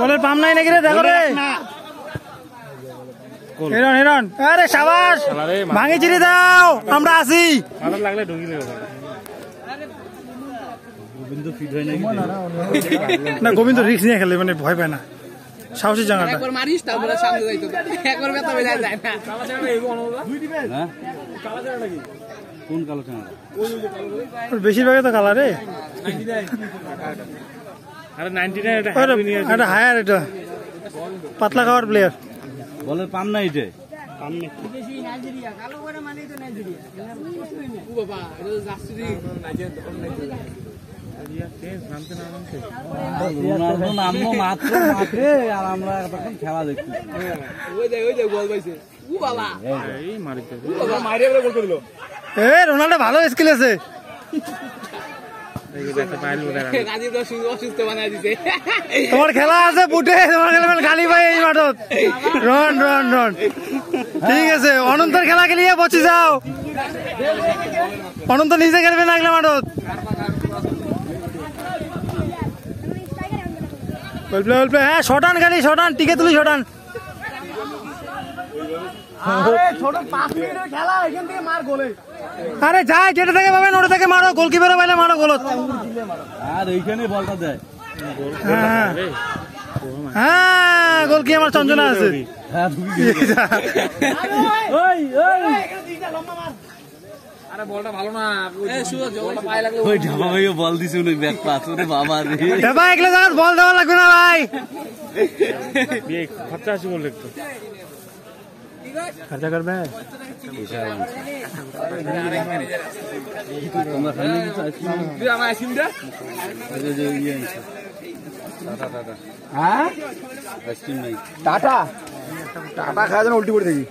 বলের পাম নাই নাকি রে? দেখো রে হিরণ হিরণ, আরে সাবাস, ভাঙি চিড়ি দাও, আমরা আছি। না গোবিন্দ রিস্ক নিয়ে খেলে, মানে ভয় পায় না, সাহসী জায়গাটা। বেশিরভাগই তো কালারে হায়ার, এটা পাতলা খাওয়ার প্লেয়ার। বলের পাম নাই, এটা আর আমরা খেলা দেখছি। রোনাল্ডো ভালো স্কিল আছে। তোমার খেলা আছে বুটে, তোমার খেলবেন খালি ভাই এই মাঠত। রন রন রন, ঠিক আছে। অনন্তর খেলা খেলিয়ে বসে যাও, অনন্ত নিজে খেলবে না আগলা মাঠত। হ্যাঁ শটান খালি, শটান টিকে তুলি, শটান। আরে যাই যেটা থেকে পাবেন ওটা থেকে মারো, গোলকিপারে পাইলে মারো গোল। আর এইখানে বলটা দেয়। হ্যাঁ গোল কি আমার চঞ্চনা আছে। বল দিছে বল দেওয়া লাগবে না ভাই, খরচা করবে। টাটা টাটা খাওয়া যেন উল্টি করে দেখি।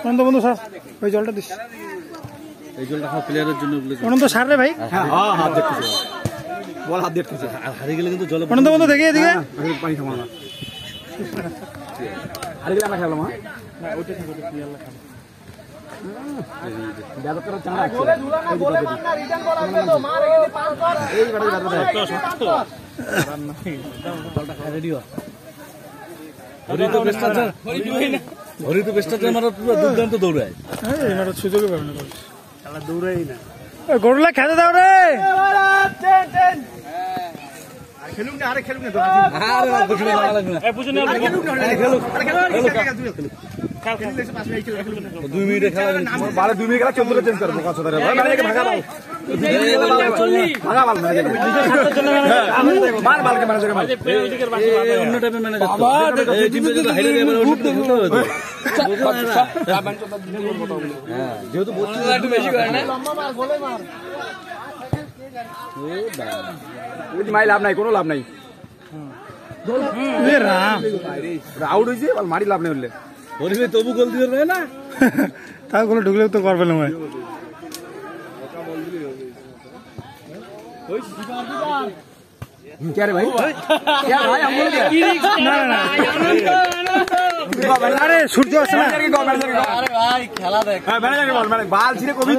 অনন্ত বন্ধু স্যার ওই জলটা দিস, এই জলটা খাওয়া প্লেয়ারের জন্য। অনন্ত সার রে ভাই, হাত দেখতেছে, বল হাত দেখতেছে। আর হারিয়ে গেলে কিন্তু জলে অনন্ত বন্ধু দেখে এদিকে পানি খাওয়া না, হারিয়ে গেলে আমরা খেলাম। দুর্দান্ত দৌড়ায়, সুযোগই পাবে না, খেলা দৌড়াই না। গরুলা খেতে দাও রে, খেলুক না, আরে খেলুক না, 2 মিনিটে খেলা। 2 মিনিট খেলা 14 চেঞ্জ করবো। যেহেতু মাই লাভ নাই, কোনো লাভ নাই, আউট হয়েছে, মারি লাভ নেই বললে তবু গোল দিবে না। তাও গোল ঢুকলে তো করবে না ভাই। আরে সূর্য আসছে না, খেলা দেখ, বাল ছিঁড়ে কবি